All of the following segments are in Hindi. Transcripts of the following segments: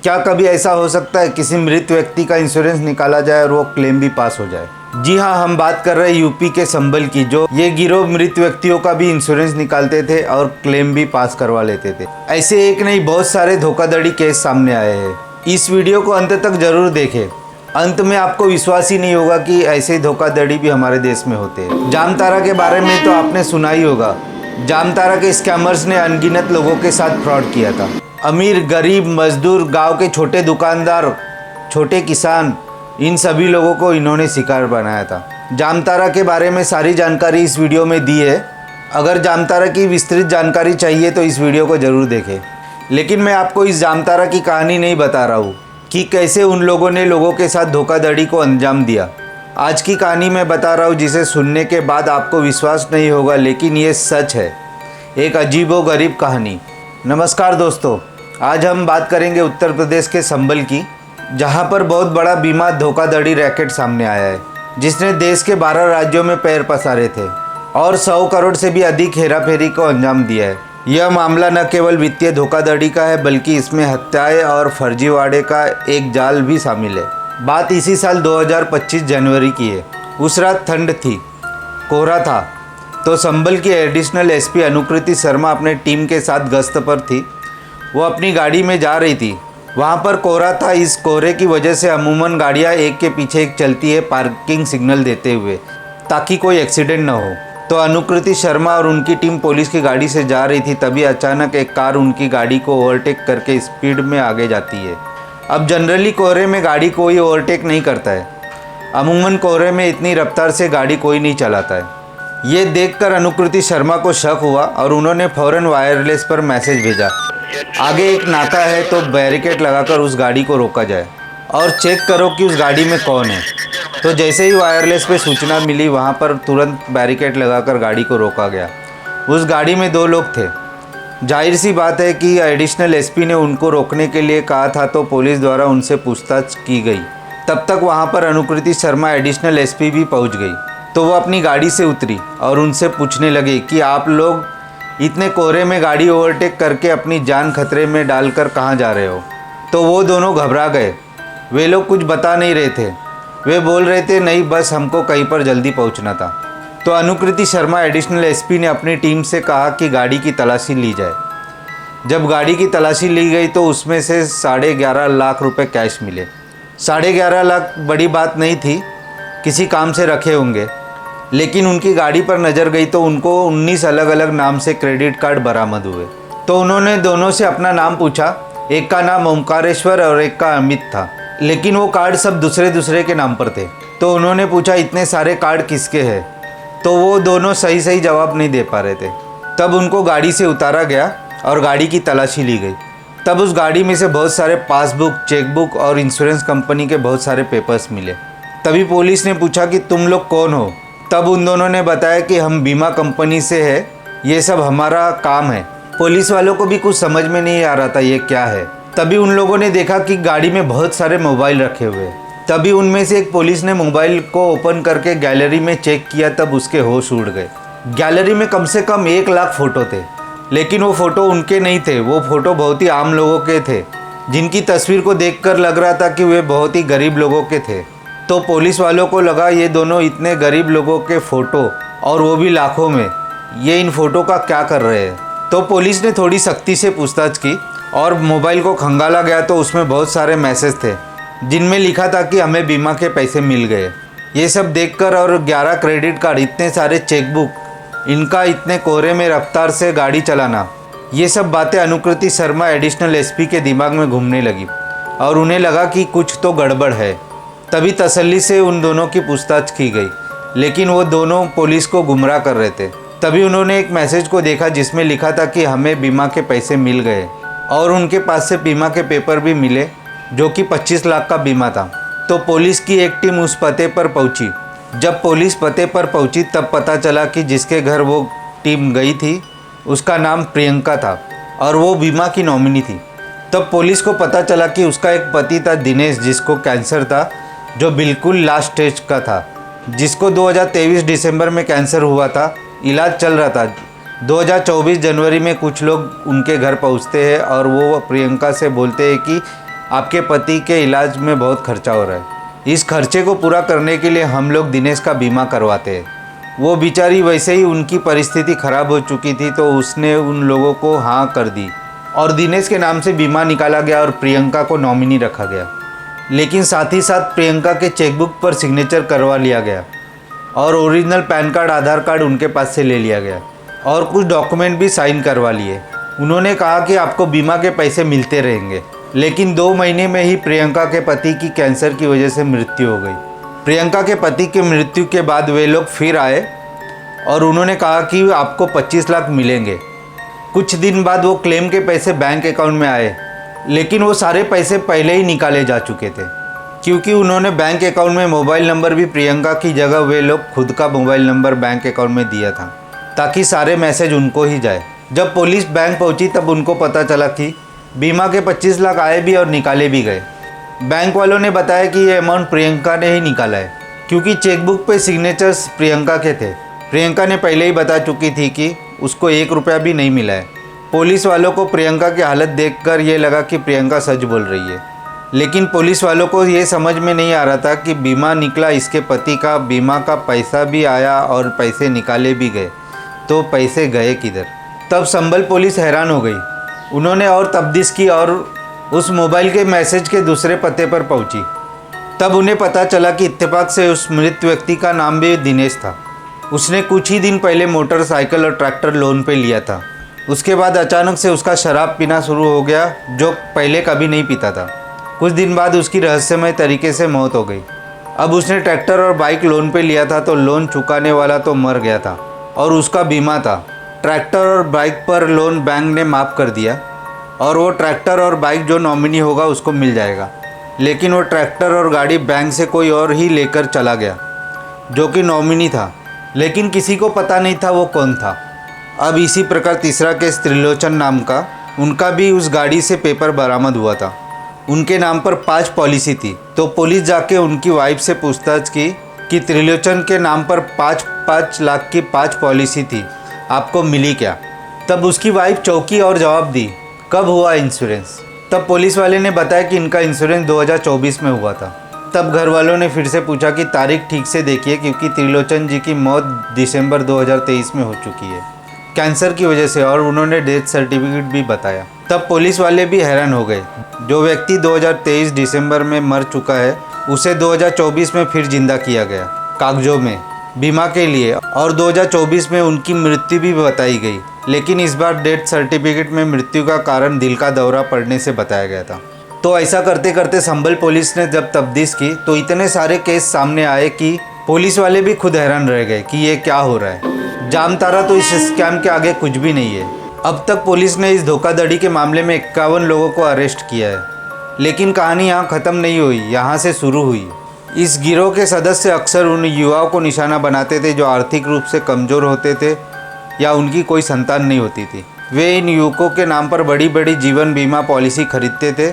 क्या कभी ऐसा हो सकता है किसी मृत व्यक्ति का इंश्योरेंस निकाला जाए और वो क्लेम भी पास हो जाए? जी हाँ, हम बात कर रहे हैं यूपी के संभल की, जो ये गिरोह मृत व्यक्तियों का भी इंश्योरेंस निकालते थे और क्लेम भी पास करवा लेते थे। ऐसे एक नहीं बहुत सारे धोखाधड़ी केस सामने आए हैं। इस वीडियो को अंत तक जरूर देखें। अंत में आपको विश्वास ही नहीं होगा कि ऐसे धोखाधड़ी भी हमारे देश में होते हैं। जामतारा के बारे में तो आपने सुना ही होगा। जामतारा के स्कैमर्स ने अनगिनत लोगों के साथ फ्रॉड किया था। अमीर, गरीब, मजदूर, गांव के छोटे दुकानदार, छोटे किसान, इन सभी लोगों को इन्होंने शिकार बनाया था। जामतारा के बारे में सारी जानकारी इस वीडियो में दी है। अगर जामतारा की विस्तृत जानकारी चाहिए तो इस वीडियो को ज़रूर देखें। लेकिन मैं आपको इस जामतारा की कहानी नहीं बता रहा हूँ कि कैसे उन लोगों ने लोगों के साथ धोखाधड़ी को अंजाम दिया। आज की कहानी मैं बता रहा हूँ जिसे सुनने के बाद आपको विश्वास नहीं होगा, लेकिन ये सच है। एक अजीबोगरीब कहानी। नमस्कार दोस्तों, आज हम बात करेंगे उत्तर प्रदेश के संभल की, जहां पर बहुत बड़ा बीमा धोखाधड़ी रैकेट सामने आया है, जिसने देश के 12 राज्यों में पैर पसारे थे और 100 करोड़ से भी अधिक हेराफेरी को अंजाम दिया है। यह मामला न केवल वित्तीय धोखाधड़ी का है, बल्कि इसमें हत्याएं और फर्जीवाड़े का एक जाल भी शामिल है। बात इसी साल 2025 जनवरी की है। उस रात ठंड थी, कोहरा था, तो संभल की एडिशनल एसपी अनुकृति शर्मा अपने टीम के साथ गश्त पर थी। वो अपनी गाड़ी में जा रही थी। वहाँ पर कोहरा था। इस कोहरे की वजह से अमूमन गाड़ियाँ एक के पीछे एक चलती है पार्किंग सिग्नल देते हुए, ताकि कोई एक्सीडेंट न हो। तो अनुकृति शर्मा और उनकी टीम पुलिस की गाड़ी से जा रही थी। तभी अचानक एक कार उनकी गाड़ी को ओवरटेक करके स्पीड में आगे जाती है। अब जनरली कोहरे में गाड़ी कोई ओवरटेक नहीं करता है। अमूमन कोहरे में इतनी रफ्तार से गाड़ी कोई नहीं चलाता है। ये देखकर अनुकृति शर्मा को शक हुआ और उन्होंने फ़ौरन वायरलेस पर मैसेज भेजा, आगे एक नाका है तो बैरिकेड लगाकर उस गाड़ी को रोका जाए और चेक करो कि उस गाड़ी में कौन है। तो जैसे ही वायरलेस पे सूचना मिली, वहाँ पर तुरंत बैरिकेड लगाकर गाड़ी को रोका गया। उस गाड़ी में 2 लोग थे। जाहिर सी बात है कि एडिशनल एसपी ने उनको रोकने के लिए कहा था, तो पुलिस द्वारा उनसे पूछताछ की गई। तब तक वहाँ पर अनुकृति शर्मा एडिशनल एसपी भी पहुँच गई। तो वो अपनी गाड़ी से उतरी और उनसे पूछने लगे कि आप लोग इतने कोहरे में गाड़ी ओवरटेक करके अपनी जान खतरे में डालकर कहाँ जा रहे हो? तो वो दोनों घबरा गए। वे लोग कुछ बता नहीं रहे थे। वे बोल रहे थे, नहीं बस हमको कहीं पर जल्दी पहुँचना था। तो अनुकृति शर्मा एडिशनल एसपी ने अपनी टीम से कहा कि गाड़ी की तलाशी ली जाए। जब गाड़ी की तलाशी ली गई तो उसमें से 11.5 लाख रुपए कैश मिले। 11.5 लाख बड़ी बात नहीं थी, किसी काम से रखे होंगे। लेकिन उनकी गाड़ी पर नज़र गई तो उनको 19 अलग अलग नाम से क्रेडिट कार्ड बरामद हुए। तो उन्होंने दोनों से अपना नाम पूछा। एक का नाम ओमकारेश्वर और एक का अमित था, लेकिन वो कार्ड सब दूसरे के नाम पर थे। तो उन्होंने पूछा, इतने सारे कार्ड किसके हैं? तो वो दोनों सही जवाब नहीं दे पा रहे थे। तब उनको गाड़ी से उतारा गया और गाड़ी की तलाशी ली गई। तब उस गाड़ी में से बहुत सारे पासबुक, चेकबुक और इंश्योरेंस कंपनी के बहुत सारे पेपर्स मिले। तभी पुलिस ने पूछा कि तुम लोग कौन हो? तब उन दोनों ने बताया कि हम बीमा कंपनी से है, ये सब हमारा काम है। पुलिस वालों को भी कुछ समझ में नहीं आ रहा था ये क्या है। तभी उन लोगों ने देखा कि गाड़ी में बहुत सारे मोबाइल रखे हुए हैं। तभी उनमें से एक पुलिस ने मोबाइल को ओपन करके गैलरी में चेक किया। तब उसके होश उड़ गए। गैलरी में कम से कम 1 लाख फ़ोटो थे, लेकिन वो फ़ोटो उनके नहीं थे। वो फ़ोटो बहुत ही आम लोगों के थे, जिनकी तस्वीर को देखकर लग रहा था कि वे बहुत ही गरीब लोगों के थे। तो पुलिस वालों को लगा, ये दोनों इतने गरीब लोगों के फ़ोटो, और वो भी लाखों में, ये इन फ़ोटो का क्या कर रहे हैं? तो पुलिस ने थोड़ी सख्ती से पूछताछ की और मोबाइल को खंगाला गया। तो उसमें बहुत सारे मैसेज थे, जिनमें लिखा था कि हमें बीमा के पैसे मिल गए। ये सब देखकर और 11 क्रेडिट कार्ड, इतने सारे चेकबुक, इनका इतने कोहरे में रफ्तार से गाड़ी चलाना, ये सब बातें अनुकृति शर्मा एडिशनल एसपी के दिमाग में घूमने लगी और उन्हें लगा कि कुछ तो गड़बड़ है। तभी तसल्ली से उन दोनों की पूछताछ की गई, लेकिन वो दोनों पुलिस को गुमराह कर रहे थे। तभी उन्होंने एक मैसेज को देखा जिसमें लिखा था कि हमें बीमा के पैसे मिल गए, और उनके पास से बीमा के पेपर भी मिले, जो कि 25 लाख का बीमा था। तो पुलिस की एक टीम उस पते पर पहुंची। जब पुलिस पते पर पहुंची तब पता चला कि जिसके घर वो टीम गई थी उसका नाम प्रियंका था और वो बीमा की नॉमिनी थी। तब पुलिस को पता चला कि उसका एक पति था दिनेश, जिसको कैंसर था, जो बिल्कुल लास्ट स्टेज का था, जिसको 2023 दिसंबर में कैंसर हुआ था। इलाज चल रहा था। 2024 जनवरी में कुछ लोग उनके घर पहुंचते हैं और वो प्रियंका से बोलते हैं कि आपके पति के इलाज में बहुत खर्चा हो रहा है। इस खर्चे को पूरा करने के लिए हम लोग दिनेश का बीमा करवाते हैं। वो बेचारी वैसे ही उनकी परिस्थिति खराब हो चुकी थी तो उसने उन लोगों को हाँ कर दी और दिनेश के नाम से बीमा निकाला गया और प्रियंका को नॉमिनी रखा गया। लेकिन साथ ही साथ प्रियंका के चेकबुक पर सिग्नेचर करवा लिया गया और ओरिजिनल पैन कार्ड, आधार कार्ड उनके पास से ले लिया गया और कुछ डॉक्यूमेंट भी साइन करवा लिए। उन्होंने कहा कि आपको बीमा के पैसे मिलते रहेंगे। लेकिन 2 महीने में ही प्रियंका के पति की कैंसर की वजह से मृत्यु हो गई। प्रियंका के पति की मृत्यु के बाद वे लोग फिर आए और उन्होंने कहा कि आपको 25 लाख मिलेंगे। कुछ दिन बाद वो क्लेम के पैसे बैंक अकाउंट में आए, लेकिन वो सारे पैसे पहले ही निकाले जा चुके थे, क्योंकि उन्होंने बैंक अकाउंट में मोबाइल नंबर भी प्रियंका की जगह वे लोग खुद का मोबाइल नंबर बैंक अकाउंट में दिया था ताकि सारे मैसेज उनको ही जाए। जब पुलिस बैंक पहुंची तब उनको पता चला कि बीमा के 25 लाख आए भी और निकाले भी गए। बैंक वालों ने बताया कि ये अमाउंट प्रियंका ने ही निकाला है, क्योंकि चेकबुक पे सिग्नेचर्स प्रियंका के थे। प्रियंका ने पहले ही बता चुकी थी कि उसको 1 रुपया भी नहीं मिला है। पुलिस वालों को प्रियंका की हालत देखकर ये लगा कि प्रियंका सच बोल रही है, लेकिन पुलिस वालों को ये समझ में नहीं आ रहा था कि बीमा निकला इसके पति का, बीमा का पैसा भी आया और पैसे निकाले भी गए, तो पैसे गए किधर। तब संभल पुलिस हैरान हो गई। उन्होंने और तफ्तीश की और उस मोबाइल के मैसेज के दूसरे पते पर पहुंची। तब उन्हें पता चला कि इत्तेफाक से उस मृत व्यक्ति का नाम भी दिनेश था। उसने कुछ ही दिन पहले मोटरसाइकिल और ट्रैक्टर लोन पे लिया था। उसके बाद अचानक से उसका शराब पीना शुरू हो गया, जो पहले कभी नहीं पीता था। कुछ दिन बाद उसकी रहस्यमय तरीके से मौत हो गई। अब उसने ट्रैक्टर और बाइक लोन पे लिया था तो लोन चुकाने वाला तो मर गया था और उसका बीमा था। ट्रैक्टर और बाइक पर लोन बैंक ने माफ़ कर दिया और वो ट्रैक्टर और बाइक जो नॉमिनी होगा उसको मिल जाएगा। लेकिन वो ट्रैक्टर और गाड़ी बैंक से कोई और ही लेकर चला गया जो कि नॉमिनी था, लेकिन किसी को पता नहीं था वो कौन था। अब इसी प्रकार तीसरा केस त्रिलोचन नाम का, उनका भी उस गाड़ी से पेपर बरामद हुआ था। उनके नाम पर 5 पॉलिसी थी। तो पुलिस जाके उनकी वाइफ से पूछताछ की कि त्रिलोचन के नाम पर 5-5 लाख की 5 पॉलिसी थी, आपको मिली क्या? तब उसकी वाइफ चौंकी और जवाब दी, कब हुआ इंश्योरेंस? तब पुलिस वाले ने बताया कि इनका इंश्योरेंस 2024 में हुआ था। तब घर वालों ने फिर से पूछा कि तारीख ठीक से देखिए, क्योंकि त्रिलोचन जी की मौत दिसंबर 2023 में हो चुकी है कैंसर की वजह से, और उन्होंने डेथ सर्टिफिकेट भी बताया। तब पुलिस वाले भी हैरान हो गए। जो व्यक्ति 2023 दिसंबर में मर चुका है उसे 2024 में फिर जिंदा किया गया कागजों में बीमा के लिए, और 2024 में उनकी मृत्यु भी बताई गई। लेकिन इस बार डेथ सर्टिफिकेट में मृत्यु का कारण दिल का दौरा पड़ने से बताया गया था। तो ऐसा करते करते संभल पुलिस ने जब तफ्तीश की तो इतने सारे केस सामने आए कि पुलिस वाले भी खुद हैरान रह गए कि ये क्या हो रहा है। जामतारा तो इस स्कैम के आगे कुछ भी नहीं है। अब तक पुलिस ने इस धोखाधड़ी के मामले में 51 लोगों को अरेस्ट किया है, लेकिन कहानी यहाँ ख़त्म नहीं हुई, यहाँ से शुरू हुई। इस गिरोह के सदस्य अक्सर उन युवाओं को निशाना बनाते थे जो आर्थिक रूप से कमज़ोर होते थे या उनकी कोई संतान नहीं होती थी। वे इन युवकों के नाम पर बड़ी बड़ी जीवन बीमा पॉलिसी खरीदते थे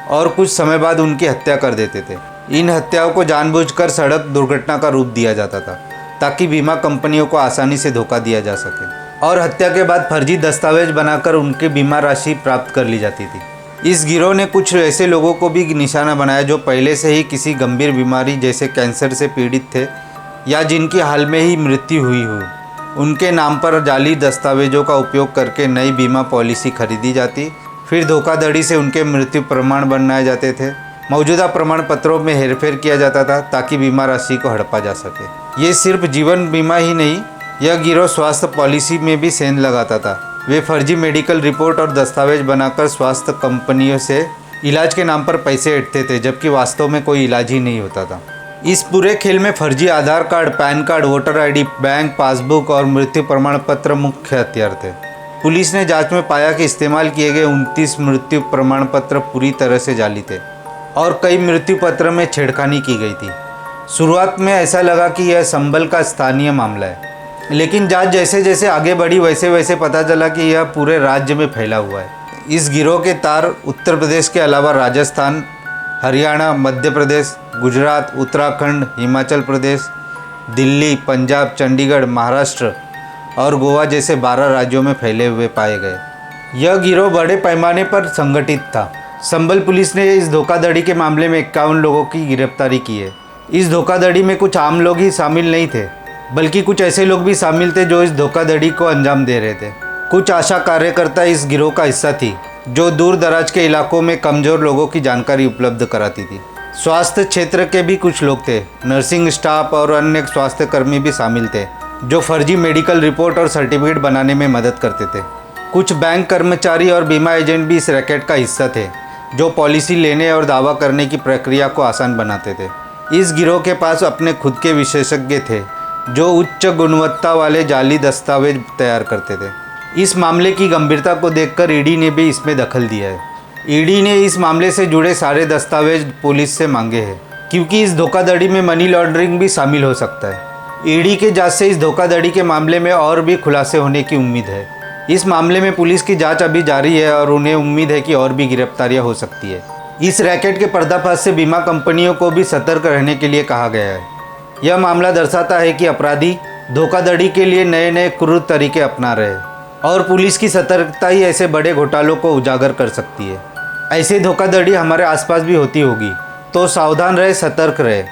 और कुछ समय बाद उनकी हत्या कर देते थे। इन हत्याओं को जानबूझकर सड़क दुर्घटना का रूप दिया जाता था ताकि बीमा कंपनियों को आसानी से धोखा दिया जा सके, और हत्या के बाद फर्जी दस्तावेज बनाकर उनकी बीमा राशि प्राप्त कर ली जाती थी। इस गिरोह ने कुछ ऐसे लोगों को भी निशाना बनाया जो पहले से ही किसी गंभीर बीमारी जैसे कैंसर से पीड़ित थे या जिनकी हाल में ही मृत्यु हुई हो। उनके नाम पर जाली दस्तावेजों का उपयोग करके नई बीमा पॉलिसी खरीदी जाती, फिर धोखाधड़ी से उनके मृत्यु प्रमाण बनाए जाते थे। मौजूदा प्रमाण पत्रों में हेरफेर किया जाता था ताकि बीमा राशि को हड़पा जा सके। ये सिर्फ जीवन बीमा ही नहीं, यह गिरोह स्वास्थ्य पॉलिसी में भी सेंध लगाता था। वे फर्जी मेडिकल रिपोर्ट और दस्तावेज बनाकर स्वास्थ्य कंपनियों से इलाज के नाम पर पैसे ऐंठते थे, जबकि वास्तव में कोई इलाज ही नहीं होता था। इस पूरे खेल में फर्जी Aadhaar card, PAN card, voter ID, bank passbook और मृत्यु प्रमाण पत्र मुख्य हथियार थे। पुलिस ने जांच में पाया कि इस्तेमाल किए गए 29 मृत्यु प्रमाण पत्र पूरी तरह से जाली थे और कई मृत्यु पत्र में छेड़खानी की गई थी। शुरुआत में ऐसा लगा कि यह संभल का स्थानीय मामला है, लेकिन जांच जैसे जैसे आगे बढ़ी वैसे वैसे पता चला कि यह पूरे राज्य में फैला हुआ है। इस गिरोह के तार उत्तर प्रदेश के अलावा राजस्थान, हरियाणा, मध्य प्रदेश, गुजरात, उत्तराखंड, हिमाचल प्रदेश, दिल्ली, पंजाब, चंडीगढ़, महाराष्ट्र और गोवा जैसे 12 राज्यों में फैले हुए पाए गए। यह गिरोह बड़े पैमाने पर संगठित था संभल पुलिस ने इस धोखाधड़ी के मामले में 51 लोगों की गिरफ्तारी की है। इस धोखाधड़ी में कुछ आम लोग ही शामिल नहीं थे, बल्कि कुछ ऐसे लोग भी शामिल थे जो इस धोखाधड़ी को अंजाम दे रहे थे। कुछ आशा कार्यकर्ता इस गिरोह का हिस्सा थी, जो दूर दराज के इलाकों में कमज़ोर लोगों की जानकारी उपलब्ध कराती थी। स्वास्थ्य क्षेत्र के भी कुछ लोग थे, नर्सिंग स्टाफ और अन्य स्वास्थ्य कर्मी भी शामिल थे, जो फर्जी मेडिकल रिपोर्ट और सर्टिफिकेट बनाने में मदद करते थे। कुछ बैंक कर्मचारी और बीमा एजेंट भी इस रैकेट का हिस्सा थे, जो पॉलिसी लेने और दावा करने की प्रक्रिया को आसान बनाते थे। इस गिरोह के पास अपने खुद के विशेषज्ञ थे, जो उच्च गुणवत्ता वाले जाली दस्तावेज तैयार करते थे। इस मामले की गंभीरता को देखकर ईडी ने भी इसमें दखल दिया है। ईडी ने इस मामले से जुड़े सारे दस्तावेज पुलिस से मांगे हैं, क्योंकि इस धोखाधड़ी में मनी लॉन्ड्रिंग भी शामिल हो सकता है। ईडी के जांच से इस धोखाधड़ी के मामले में और भी खुलासे होने की उम्मीद है। इस मामले में पुलिस की जांच अभी जारी है और उन्हें उम्मीद है कि और भी गिरफ्तारियां हो सकती है। इस रैकेट के पर्दाफाश से बीमा कंपनियों को भी सतर्क रहने के लिए कहा गया है। यह मामला दर्शाता है कि अपराधी धोखाधड़ी के लिए नए नए क्रूर तरीके अपना रहे हैं और पुलिस की सतर्कता ही ऐसे बड़े घोटालों को उजागर कर सकती है। ऐसी धोखाधड़ी हमारे आसपास भी होती होगी, तो सावधान रहे, सतर्क रहे।